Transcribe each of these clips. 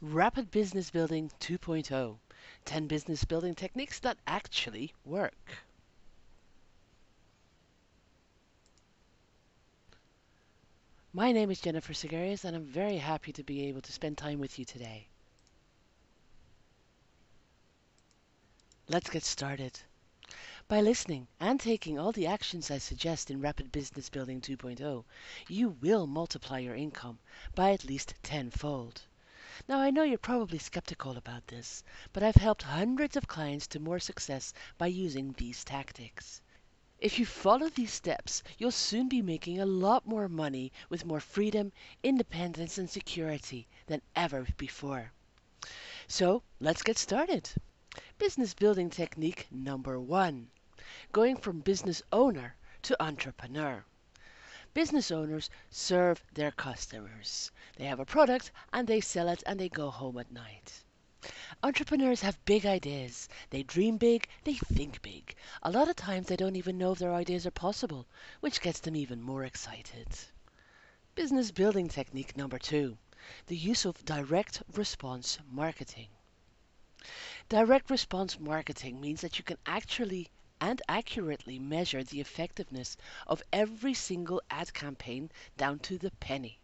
Rapid Business Building 2.0, 10 business building techniques that actually work. My name is Jennifer Segarius, and I'm very happy to be able to spend time with you today. Let's get started. By listening and taking all the actions I suggest in Rapid Business Building 2.0, you will multiply your income by at least tenfold. Now, I know you're probably skeptical about this, but I've helped hundreds of clients to more success by using these tactics. If you follow these steps, you'll soon be making a lot more money with more freedom, independence, and security than ever before. So, let's get started. Business building technique number 1. Going from business owner to entrepreneur. Business owners serve their customers. They have a product and they sell it and they go home at night. Entrepreneurs have big ideas. They dream big, they think big. A lot of times they don't even know if their ideas are possible, which gets them even more excited. Business building technique number 2. The use of direct response marketing. Direct response marketing means that you can actually and accurately measure the effectiveness of every single ad campaign down to the penny.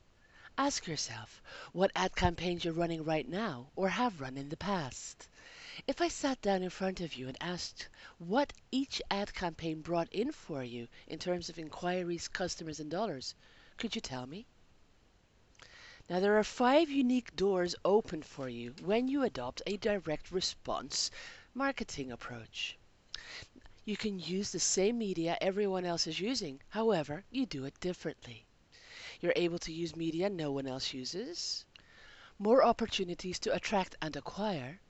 Ask yourself what ad campaigns you're running right now or have run in the past. If I sat down in front of you and asked what each ad campaign brought in for you in terms of inquiries, customers, and dollars, could you tell me? Now, there are 5 unique doors open for you when you adopt a direct response marketing approach. You can use the same media everyone else is using, however, you do it differently. You're able to use media no one else uses, more opportunities to attract and acquire,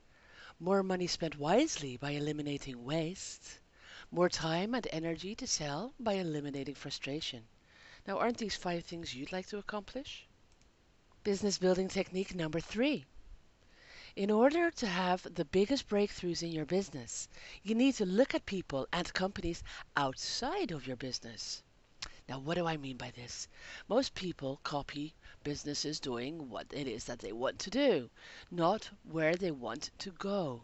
more money spent wisely by eliminating waste, more time and energy to sell by eliminating frustration. Now, aren't these 5 things you'd like to accomplish? Business building technique number 3. In order to have the biggest breakthroughs in your business, you need to look at people and companies outside of your business. Now, what do I mean by this? Most people copy businesses doing what it is that they want to do, not where they want to go.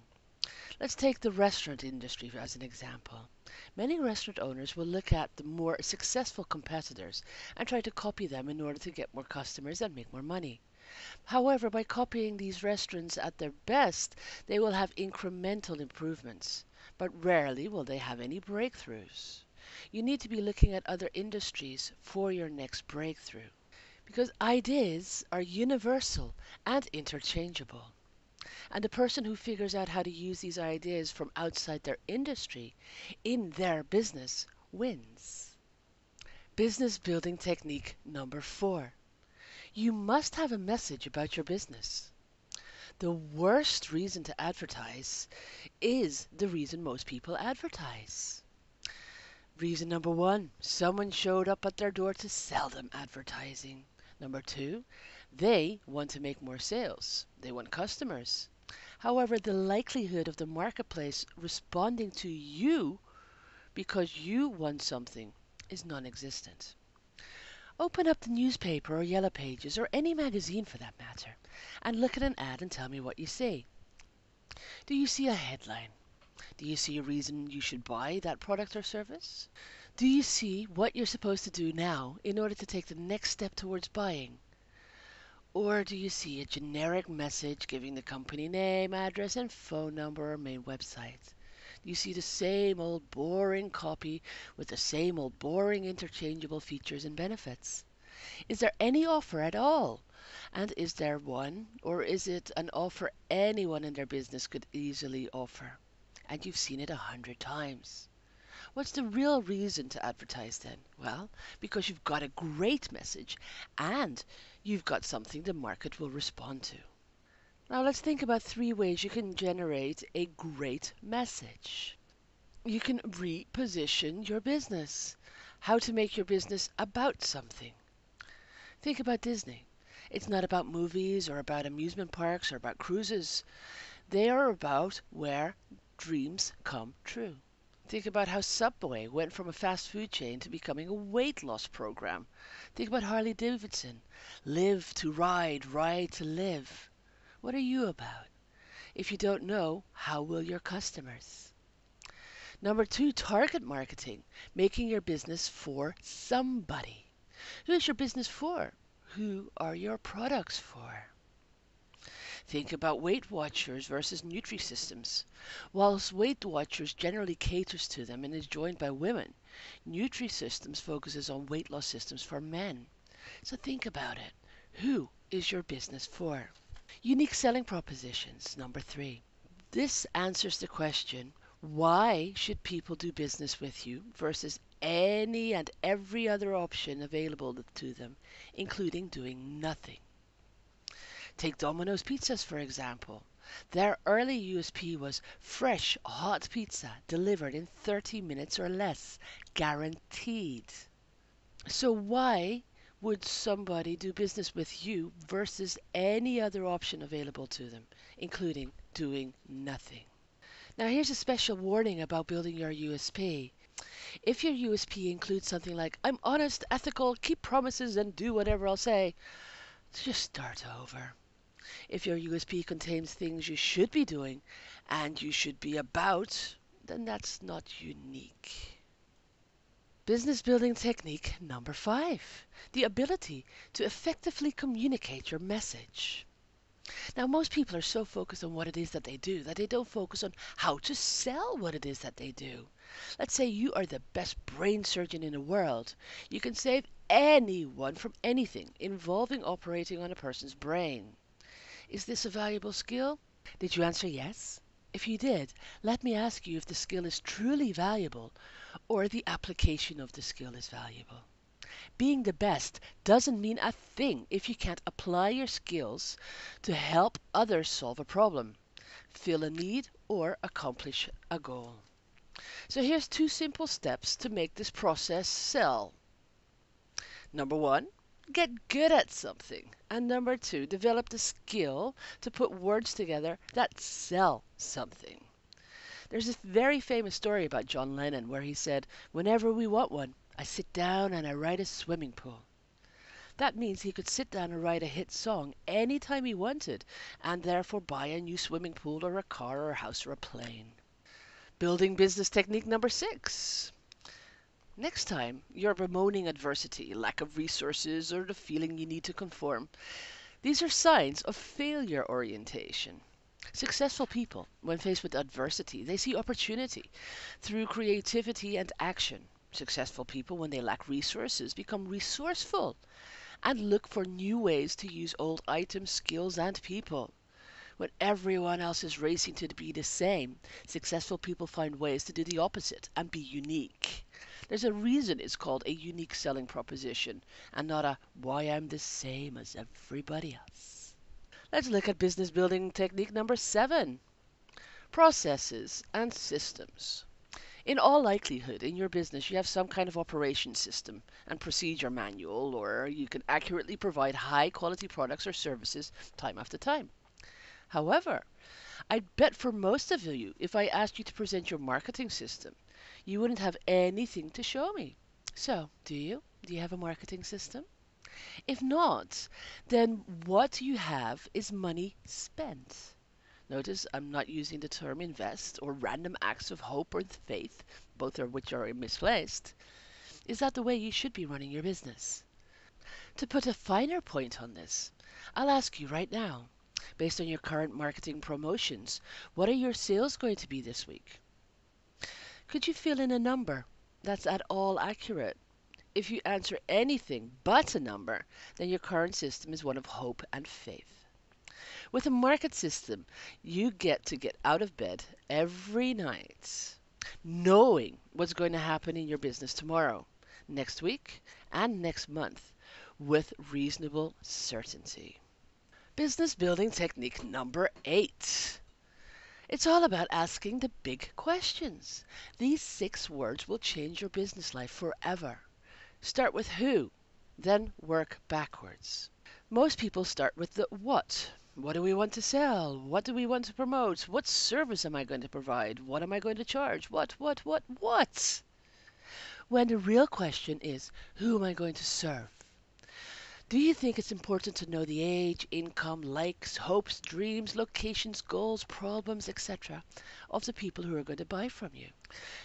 Let's take the restaurant industry as an example. Many restaurant owners will look at the more successful competitors and try to copy them in order to get more customers and make more money. However, by copying these restaurants at their best, they will have incremental improvements, but rarely will they have any breakthroughs. You need to be looking at other industries for your next breakthrough, because ideas are universal and interchangeable. And the person who figures out how to use these ideas from outside their industry in their business wins. Business building technique number 4. You must have a message about your business. The worst reason to advertise is the reason most people advertise. Reason number 1, someone showed up at their door to sell them advertising. Number 2, they want to make more sales. They want customers. However, the likelihood of the marketplace responding to you because you want something is non-existent. Open up the newspaper or Yellow Pages or any magazine for that matter and look at an ad and tell me what you see. Do you see a headline? Do you see a reason you should buy that product or service? Do you see what you're supposed to do now in order to take the next step towards buying? Or do you see a generic message giving the company name, address, and phone number or main website? Do you see the same old boring copy with the same old boring interchangeable features and benefits? Is there any offer at all? And is there one, or is it an offer anyone in their business could easily offer? And you've seen it 100 times. What's the real reason to advertise then? Well, because you've got a great message and you've got something the market will respond to. Now let's think about 3 ways you can generate a great message. You can reposition your business. How to make your business about something. Think about Disney. It's not about movies or about amusement parks or about cruises. They are about where dreams come true. Think about how Subway went from a fast food chain to becoming a weight loss program. Think about Harley Davidson. Live to ride, ride to live. What are you about? If you don't know, how will your customers? Number two, target marketing, making your business for somebody. Who is your business for? Who are your products for? Think about Weight Watchers versus Nutri-Systems. Whilst Weight Watchers generally caters to them and is joined by women, Nutri-Systems focuses on weight loss systems for men. So think about it. Who is your business for? Unique selling propositions, number three. This answers the question, why should people do business with you versus any and every other option available to them, including doing nothing? Take Domino's Pizzas, for example. Their early USP was fresh, hot pizza delivered in 30 minutes or less, guaranteed. So why would somebody do business with you versus any other option available to them, including doing nothing? Now here's a special warning about building your USP. If your USP includes something like, I'm honest, ethical, keep promises, and do whatever I'll say, just start over. If your USP contains things you should be doing and you should be about, then that's not unique. Business building technique number five, the ability to effectively communicate your message. Now, most people are so focused on what it is that they do that they don't focus on how to sell what it is that they do. Let's say you are the best brain surgeon in the world. You can save anyone from anything involving operating on a person's brain. Is this a valuable skill? Did you answer yes? If you did, let me ask you if the skill is truly valuable or the application of the skill is valuable. Being the best doesn't mean a thing if you can't apply your skills to help others solve a problem, fill a need, or accomplish a goal. So here's two simple steps to make this process sell. Number one, get good at something. And number two, develop the skill to put words together that sell something. There's this very famous story about John Lennon where he said, whenever we want one, I sit down and I write a swimming pool. That means he could sit down and write a hit song anytime he wanted, and therefore buy a new swimming pool or a car or a house or a plane. Building business technique number six. Next time you're bemoaning adversity, lack of resources, or the feeling you need to conform, these are signs of failure orientation. Successful people, when faced with adversity, they see opportunity through creativity and action. Successful people, when they lack resources, become resourceful and look for new ways to use old items, skills, and people. When everyone else is racing to be the same, successful people find ways to do the opposite and be unique. There's a reason it's called a unique selling proposition and not a why I'm the same as everybody else. Let's look at business building technique number seven, processes and systems. In all likelihood, in your business, you have some kind of operation system and procedure manual, or you can accurately provide high quality products or services time after time. However, I'd bet for most of you, if I asked you to present your marketing system, you wouldn't have anything to show me. So, do you? Do you have a marketing system? If not, then what you have is money spent. Notice I'm not using the term invest or random acts of hope or faith, both of which are misplaced. Is that the way you should be running your business? To put a finer point on this, I'll ask you right now, based on your current marketing promotions, what are your sales going to be this week? Could you fill in a number that's at all accurate? If you answer anything but a number, then your current system is one of hope and faith. With a market system, you get to get out of bed every night knowing what's going to happen in your business tomorrow, next week, and next month with reasonable certainty. Business building technique number 8. It's all about asking the big questions. These 6 words will change your business life forever. Start with who, then work backwards. Most people start with the what. What do we want to sell? What do we want to promote? What service am I going to provide? What am I going to charge? What? When the real question is, who am I going to serve? Do you think it's important to know the age, income, likes, hopes, dreams, locations, goals, problems, etc. of the people who are going to buy from you?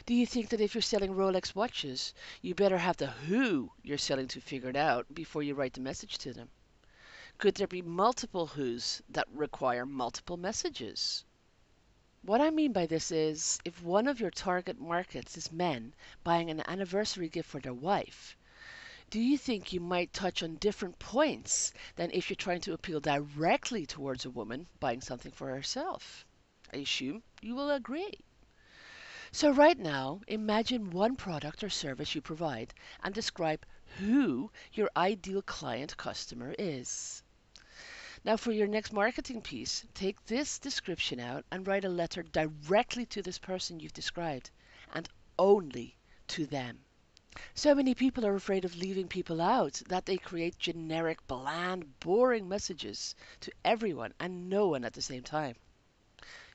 Do you think that if you're selling Rolex watches, you better have the who you're selling to figured out before you write the message to them? Could there be multiple who's that require multiple messages? What I mean by this is if one of your target markets is men buying an anniversary gift for their wife, do you think you might touch on different points than if you're trying to appeal directly towards a woman buying something for herself? I assume you will agree. So, right now, imagine one product or service you provide and describe who your ideal client customer is. Now, for your next marketing piece, take this description out and write a letter directly to this person you've described and only to them. So many people are afraid of leaving people out that they create generic, bland, boring messages to everyone and no one at the same time.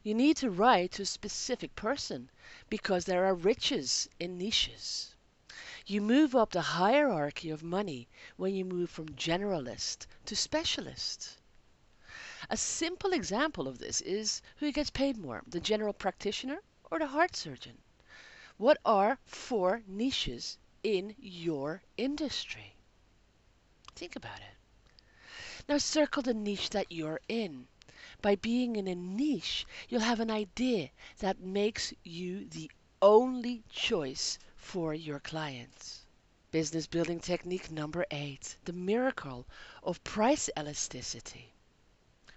You need to write to a specific person because there are riches in niches. You move up the hierarchy of money when you move from generalist to specialist. A simple example of this is who gets paid more, the general practitioner or the heart surgeon? What are four niches in your industry? Think about it. Now circle the niche that you're in. By being in a niche, you'll have an idea that makes you the only choice for your clients. Business building technique number 8, the miracle of price elasticity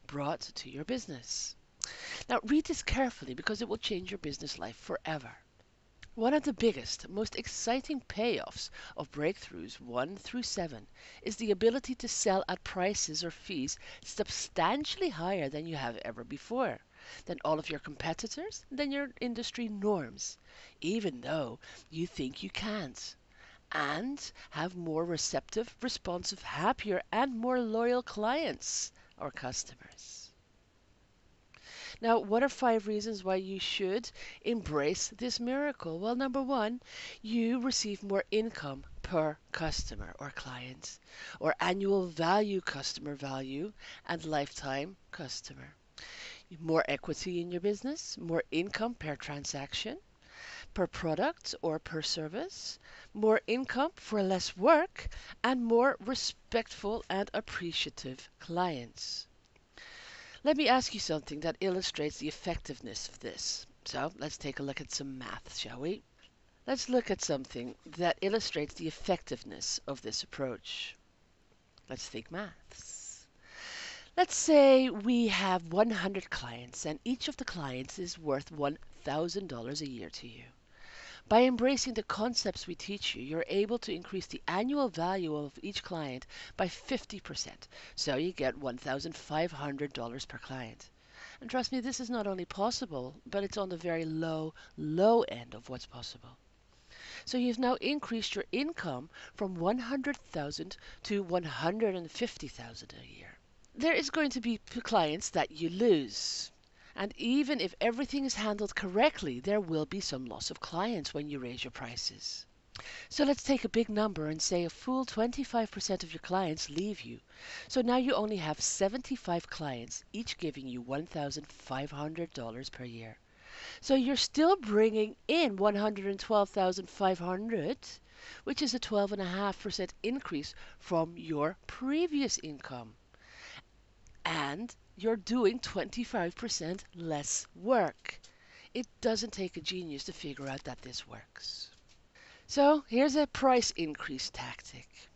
brought to your business. Now read this carefully because it will change your business life forever. One of the biggest, most exciting payoffs of breakthroughs 1 through 7 is the ability to sell at prices or fees substantially higher than you have ever before, than all of your competitors, than your industry norms, even though you think you can't, and have more receptive, responsive, happier, and more loyal clients or customers. Now, what are 5 reasons why you should embrace this miracle? Well, number 1, you receive more income per customer or client, or annual value, customer value, and lifetime customer. More equity in your business, more income per transaction, per product or per service, more income for less work, and more respectful and appreciative clients. Let me ask you something that illustrates the effectiveness of this. So let's take a look at some math, shall we? Let's look at something that illustrates the effectiveness of this approach. Let's think maths. Let's say we have 100 clients and each of the clients is worth $1,000 a year to you. By embracing the concepts we teach you, you're able to increase the annual value of each client by 50%. So you get $1,500 per client. And trust me, this is not only possible, but it's on the very low end of what's possible. So you've now increased your income from 100,000 to 150,000 a year. There is going to be clients that you lose. And even if everything is handled correctly, there will be some loss of clients when you raise your prices. So let's take a big number and say a full 25% of your clients leave you. So now you only have 75 clients, each giving you $1,500 per year. So you're still bringing in 112,500, which is a 12.5% increase from your previous income. And you're doing 25% less work. It doesn't take a genius to figure out that this works. So here's a price increase tactic.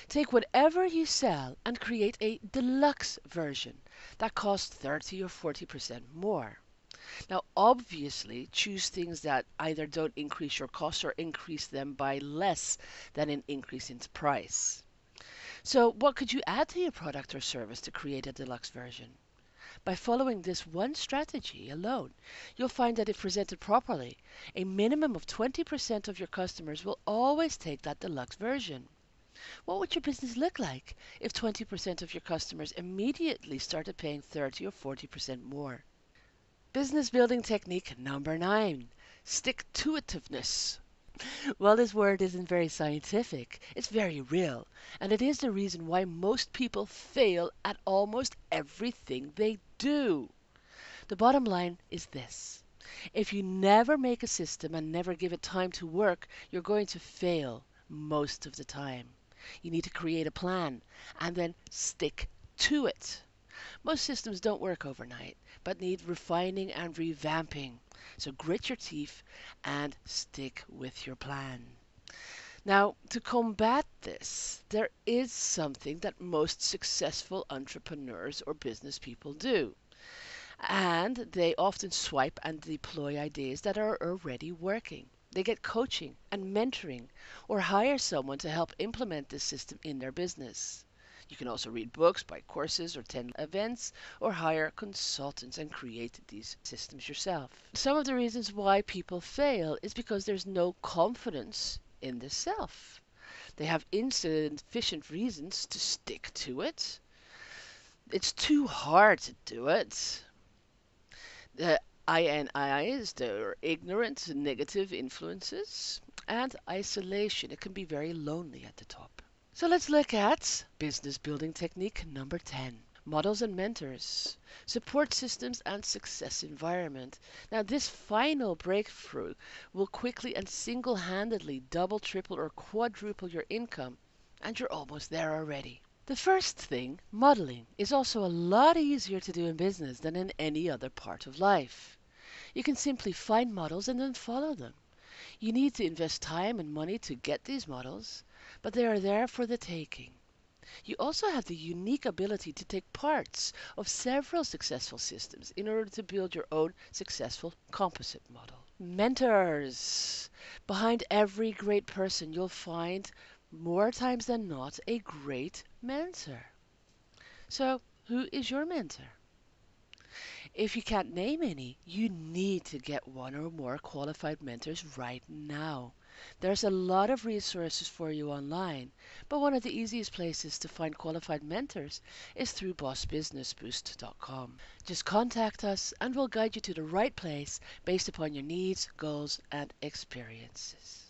Take whatever you sell and create a deluxe version that costs 30 or 40% more. Now, obviously, choose things that either don't increase your costs or increase them by less than an increase in price. So, what could you add to your product or service to create a deluxe version? By following this one strategy alone, you'll find that if presented properly, a minimum of 20% of your customers will always take that deluxe version. What would your business look like if 20% of your customers immediately started paying 30 or 40% more? Business building technique number 9, stick-to-itiveness. Well, this word isn't very scientific. It's very real. And it is the reason why most people fail at almost everything they do. The bottom line is this: if you never make a system and never give it time to work, you're going to fail most of the time. You need to create a plan and then stick to it. Most systems don't work overnight, but need refining and revamping. So grit your teeth and stick with your plan. Now, to combat this, there is something that most successful entrepreneurs or business people do. And they often swipe and deploy ideas that are already working. They get coaching and mentoring or hire someone to help implement this system in their business. You can also read books, buy courses, or attend events, or hire consultants and create these systems yourself. Some of the reasons why people fail is because there's no confidence in the self. They have insufficient reasons to stick to it. It's too hard to do it. The INIs, they're ignorant, negative influences, and isolation. It can be very lonely at the top. So let's look at business building technique number 10. Models and mentors, support systems and success environment. Now this final breakthrough will quickly and single-handedly double, triple or quadruple your income, and you're almost there already. The first thing, modeling, is also a lot easier to do in business than in any other part of life. You can simply find models and then follow them. You need to invest time and money to get these models, but they are there for the taking. You also have the unique ability to take parts of several successful systems in order to build your own successful composite model. Mentors. Behind every great person, you'll find more times than not a great mentor. So, who is your mentor? If you can't name any, you need to get one or more qualified mentors right now. There's a lot of resources for you online, but one of the easiest places to find qualified mentors is through bossbusinessboost.com. Just contact us and we'll guide you to the right place based upon your needs, goals, and experiences.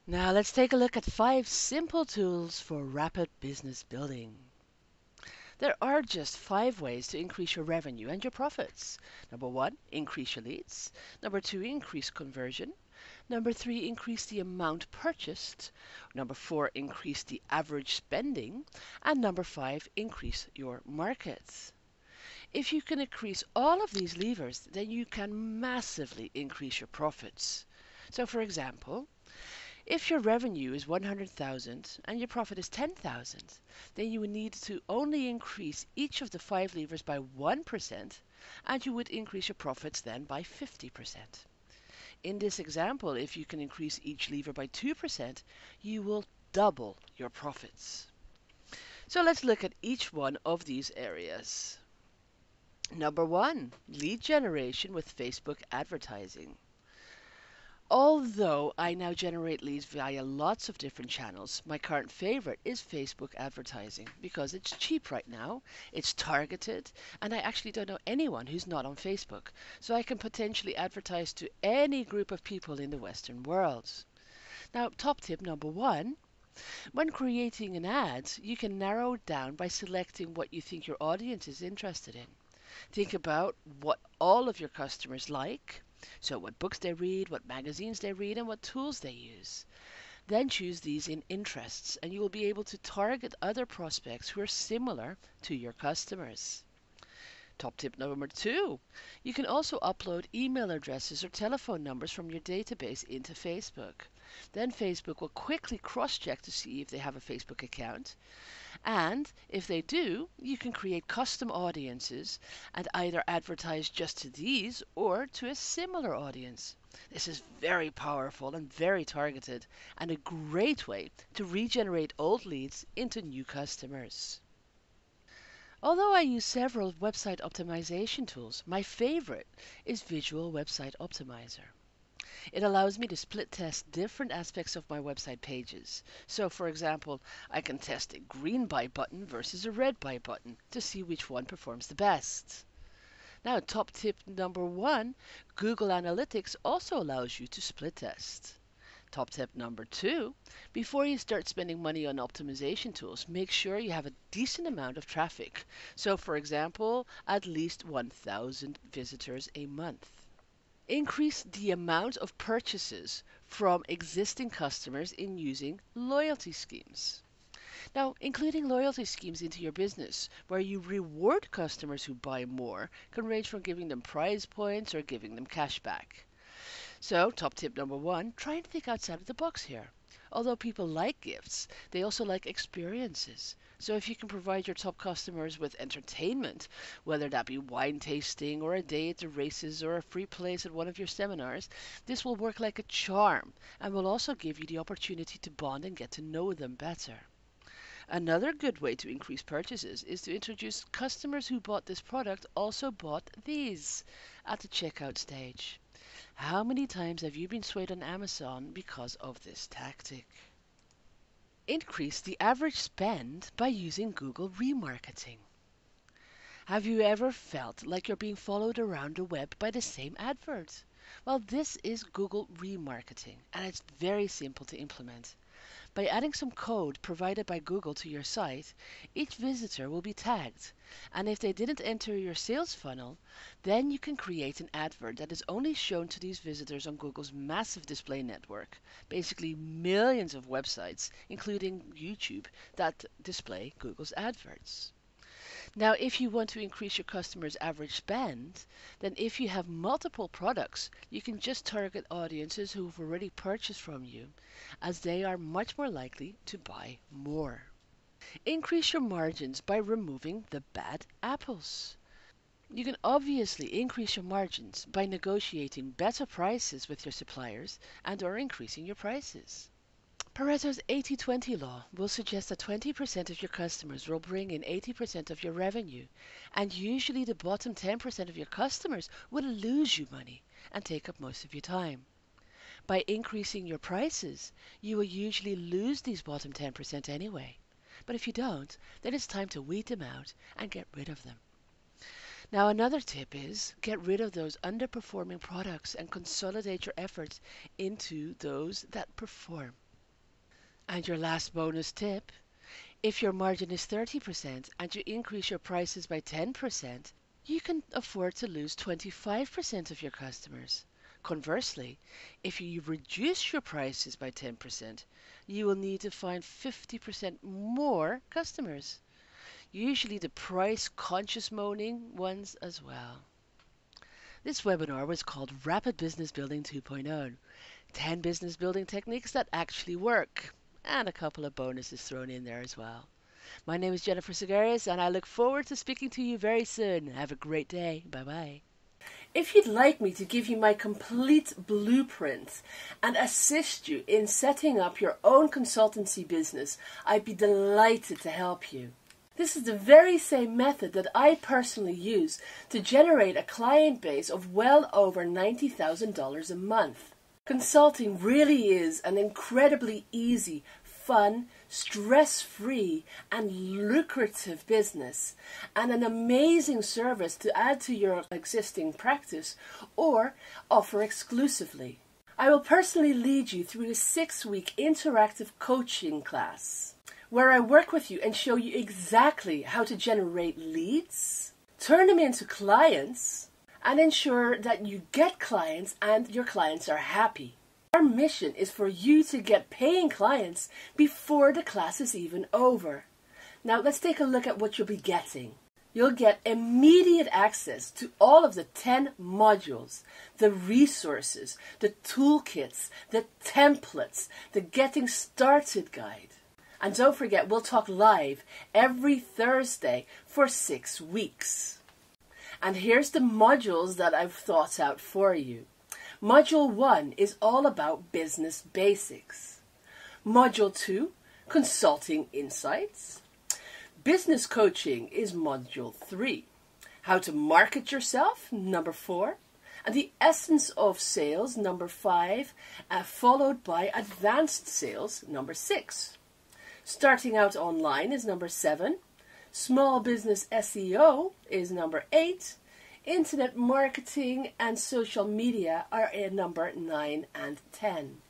Now let's take a look at 5 simple tools for rapid business building. There are just 5 ways to increase your revenue and your profits. Number 1, increase your leads. Number 2, increase conversion. Number 3, increase the amount purchased. Number 4, increase the average spending. And number 5, increase your markets. If you can increase all of these levers, then you can massively increase your profits. So for example, if your revenue is 100,000 and your profit is 10,000, then you would need to only increase each of the 5 levers by 1%, and you would increase your profits then by 50%. In this example, if you can increase each lever by 2%, you will double your profits. So let's look at each one of these areas. Number 1, lead generation with Facebook advertising. Although I now generate leads via lots of different channels, my current favorite is Facebook advertising because it's cheap right now, it's targeted, and I actually don't know anyone who's not on Facebook, so I can potentially advertise to any group of people in the Western world. Now, top tip number 1, when creating an ad, you can narrow it down by selecting what you think your audience is interested in. Think about what all of your customers like. So what books they read, what magazines they read, and what tools they use. Then choose these in interests, and you will be able to target other prospects who are similar to your customers. Top tip number 2, you can also upload email addresses or telephone numbers from your database into Facebook. Then Facebook will quickly cross-check to see if they have a Facebook account. And if they do, you can create custom audiences and either advertise just to these or to a similar audience. This is very powerful and very targeted and a great way to regenerate old leads into new customers. Although I use several website optimization tools, my favorite is Visual Website Optimizer. It allows me to split test different aspects of my website pages. So for example, I can test a green buy button versus a red buy button to see which one performs the best. Now, top tip number 1, Google Analytics also allows you to split test. Top tip number 2, before you start spending money on optimization tools, make sure you have a decent amount of traffic. So for example, at least 1,000 visitors a month. Increase the amount of purchases from existing customers in using loyalty schemes. Now, including loyalty schemes into your business, where you reward customers who buy more, can range from giving them prize points or giving them cash back. So, top tip number 1, try and think outside of the box here. Although people like gifts, they also like experiences. So if you can provide your top customers with entertainment, whether that be wine tasting or a day at the races or a free place at one of your seminars, this will work like a charm and will also give you the opportunity to bond and get to know them better. Another good way to increase purchases is to introduce customers who bought this product also bought these at the checkout stage. How many times have you been swayed on Amazon because of this tactic? Increase the average spend by using Google remarketing. Have you ever felt like you're being followed around the web by the same advert? Well, this is Google remarketing, and it's very simple to implement. By adding some code provided by Google to your site, each visitor will be tagged. And if they didn't enter your sales funnel, then you can create an advert that is only shown to these visitors on Google's massive display network. Basically millions of websites, including YouTube, that display Google's adverts. Now, if you want to increase your customers' average spend, then if you have multiple products, you can just target audiences who've already purchased from you, as they are much more likely to buy more. Increase your margins by removing the bad apples. You can obviously increase your margins by negotiating better prices with your suppliers and/or increasing your prices. Pareto's 80-20 law will suggest that 20% of your customers will bring in 80% of your revenue, and usually the bottom 10% of your customers will lose you money and take up most of your time. By increasing your prices, you will usually lose these bottom 10% anyway. But if you don't, then it's time to weed them out and get rid of them. Now another tip is get rid of those underperforming products and consolidate your efforts into those that perform. And your last bonus tip, if your margin is 30% and you increase your prices by 10%, you can afford to lose 25% of your customers. Conversely, if you reduce your prices by 10%, you will need to find 50% more customers. Usually the price-conscious moaning ones as well. This webinar was called Rapid Business Building 2.0, 10 business building techniques that actually work, and a couple of bonuses thrown in there as well. My name is Jennifer Sagarius, and I look forward to speaking to you very soon. Have a great day. Bye-bye. If you'd like me to give you my complete blueprint and assist you in setting up your own consultancy business, I'd be delighted to help you. This is the very same method that I personally use to generate a client base of well over $90,000 a month. Consulting really is an incredibly easy, fun, stress-free, and lucrative business, and an amazing service to add to your existing practice or offer exclusively. I will personally lead you through a 6-week interactive coaching class, where I work with you and show you exactly how to generate leads, turn them into clients, and ensure that you get clients and your clients are happy. Our mission is for you to get paying clients before the class is even over. Now let's take a look at what you'll be getting. You'll get immediate access to all of the 10 modules, the resources, the toolkits, the templates, the Getting Started guide. And don't forget, we'll talk live every Thursday for 6 weeks. And here's the modules that I've thought out for you. Module 1 is all about business basics. Module 2, consulting insights. Business coaching is module 3. How to market yourself, number 4. And the essence of sales, number 5, followed by advanced sales, number 6. Starting out online is number 7. Small business SEO is number 8. Internet marketing and social media are in number 9 and 10.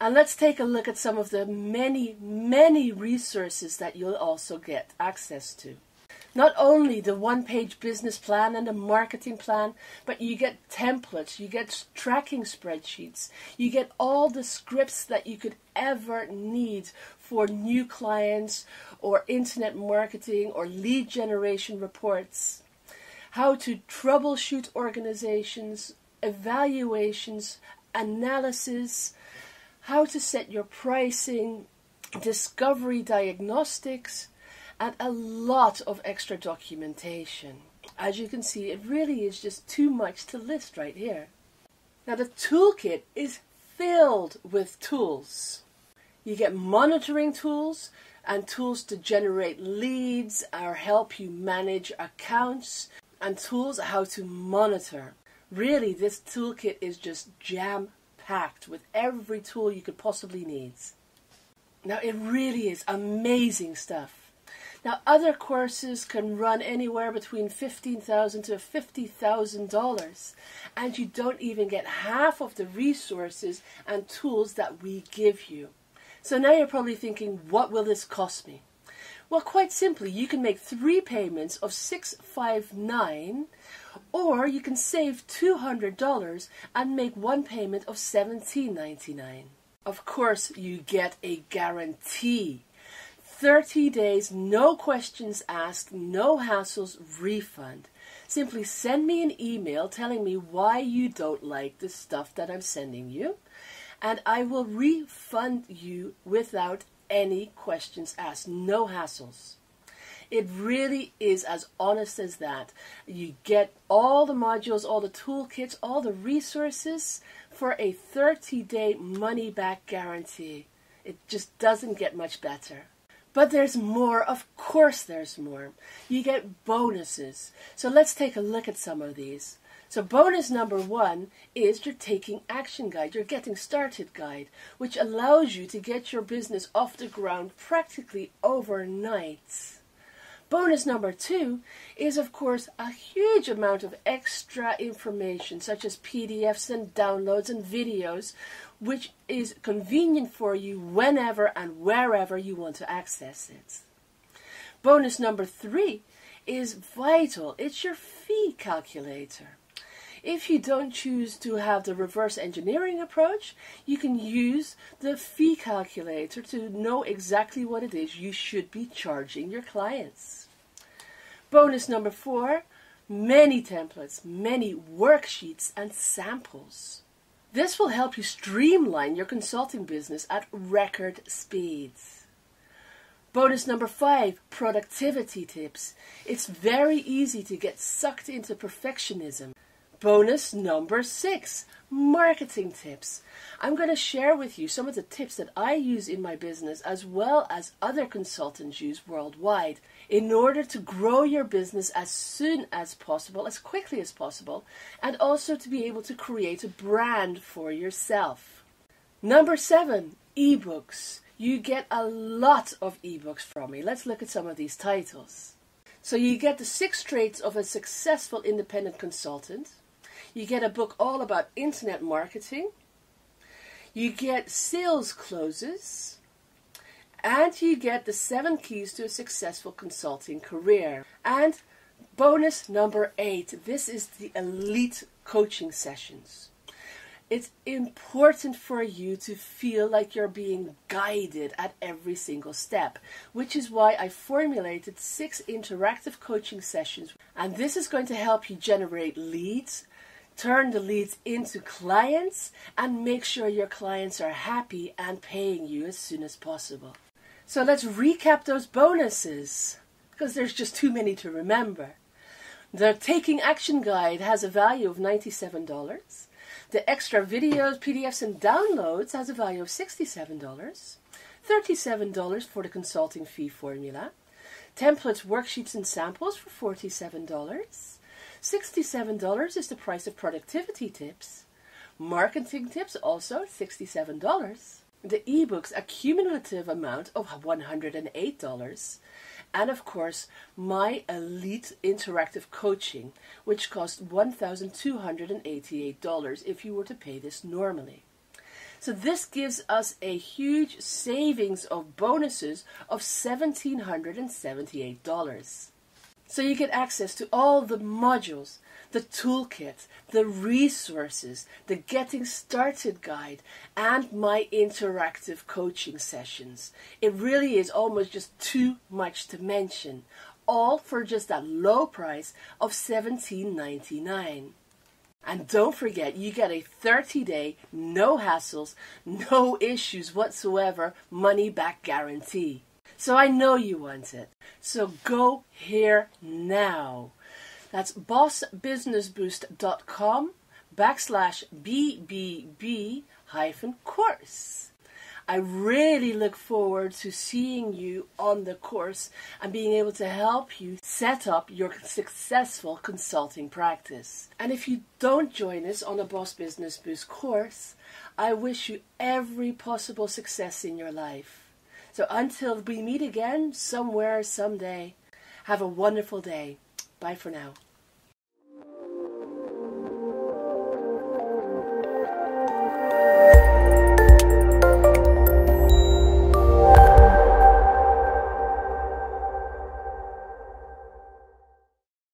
And let's take a look at some of the many, many resources that you'll also get access to. Not only the one-page business plan and the marketing plan, but you get templates, you get tracking spreadsheets, you get all the scripts that you could ever need for new clients or internet marketing or lead generation reports, how to troubleshoot organizations, evaluations, analysis, how to set your pricing, discovery diagnostics, and a lot of extra documentation. As you can see, it really is just too much to list right here. Now the toolkit is filled with tools. You get monitoring tools and tools to generate leads or help you manage accounts, and tools how to monitor. Really, this toolkit is just jam-packed with every tool you could possibly need. Now it really is amazing stuff. Now, other courses can run anywhere between $15,000 to $50,000, and you don't even get half of the resources and tools that we give you. So now you're probably thinking, what will this cost me? Well, quite simply, you can make 3 payments of $659, or you can save $200 and make 1 payment of $17.99. Of course, you get a guarantee. 30 days, no questions asked, no hassles, refund. Simply send me an email telling me why you don't like the stuff that I'm sending you, and I will refund you without any questions asked, no hassles. It really is as honest as that. You get all the modules, all the toolkits, all the resources for a 30-day money-back guarantee. It just doesn't get much better. But there's more, of course there's more. You get bonuses. So let's take a look at some of these. So bonus number 1 is your Taking Action Guide, your Getting Started Guide, which allows you to get your business off the ground practically overnight. Bonus number 2 is, of course, a huge amount of extra information, such as PDFs and downloads and videos, which is convenient for you whenever and wherever you want to access it. Bonus number 3 is vital. It's your fee calculator. If you don't choose to have the reverse engineering approach, you can use the fee calculator to know exactly what it is you should be charging your clients. Bonus number 4, many templates, many worksheets and samples. This will help you streamline your consulting business at record speeds. Bonus number 5, productivity tips. It's very easy to get sucked into perfectionism. Bonus number 6, marketing tips. I'm going to share with you some of the tips that I use in my business as well as other consultants use worldwide in order to grow your business as soon as possible, as quickly as possible, and also to be able to create a brand for yourself. Number 7, ebooks. You get a lot of ebooks from me. Let's look at some of these titles. So you get the 6 traits of a successful independent consultant. You get a book all about internet marketing. You get sales closes. And you get the 7 keys to a successful consulting career. And bonus number 8, this is the elite coaching sessions. It's important for you to feel like you're being guided at every single step, which is why I formulated 6 interactive coaching sessions. And this is going to help you generate leads, turn the leads into clients, and make sure your clients are happy and paying you as soon as possible. So let's recap those bonuses, because there's just too many to remember. The Taking Action Guide has a value of $97. The extra videos, PDFs, and downloads has a value of $67. $37 for the consulting fee formula. Templates, worksheets, and samples for $47. $67 is the price of productivity tips. Marketing tips also $67. The ebooks, a cumulative amount of $108. And of course, my elite interactive coaching, which costs $1,288 if you were to pay this normally. So this gives us a huge savings of bonuses of $1,778. So you get access to all the modules, the toolkit, the resources, the getting started guide, and my interactive coaching sessions. It really is almost just too much to mention, all for just that low price of $17.99. And don't forget, you get a 30-day, no hassles, no issues whatsoever, money-back guarantee. So I know you want it. So go here now. That's bossbusinessboost.com/BBB-course. I really look forward to seeing you on the course and being able to help you set up your successful consulting practice. And if you don't join us on the Boss Business Boost course, I wish you every possible success in your life. So until we meet again somewhere, someday, have a wonderful day. Bye for now.